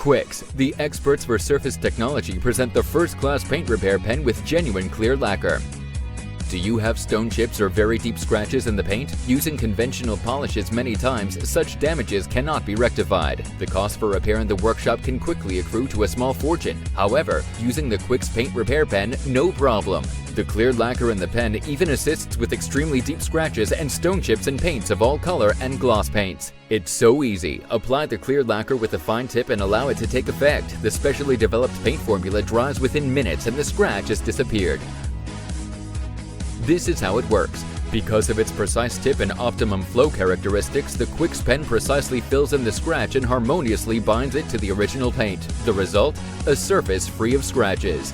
QUIXX, the experts for surface technology, present the first-class paint repair pen with genuine clear lacquer. Do you have stone chips or very deep scratches in the paint? Using conventional polishes many times, such damages cannot be rectified. The cost for repair in the workshop can quickly accrue to a small fortune. However, using the QUIXX Paint Repair Pen, no problem. The clear lacquer in the pen even assists with extremely deep scratches and stone chips in paints of all color and gloss paints. It's so easy. Apply the clear lacquer with a fine tip and allow it to take effect. The specially developed paint formula dries within minutes and the scratch has disappeared. This is how it works. Because of its precise tip and optimum flow characteristics, the QUIXX pen precisely fills in the scratch and harmoniously binds it to the original paint. The result? A surface free of scratches.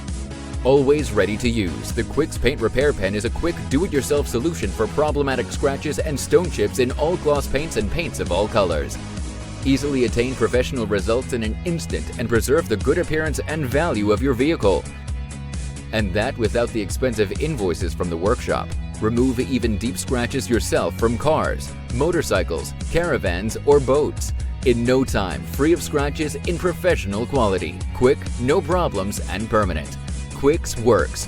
Always ready to use, the QUIXX Paint Repair Pen is a quick do-it-yourself solution for problematic scratches and stone chips in all gloss paints and paints of all colors. Easily attain professional results in an instant and preserve the good appearance and value of your vehicle. And that without the expensive invoices from the workshop. Remove even deep scratches yourself from cars, motorcycles, caravans, or boats. In no time, free of scratches in professional quality. Quick, no problems, and permanent. QUIXX works.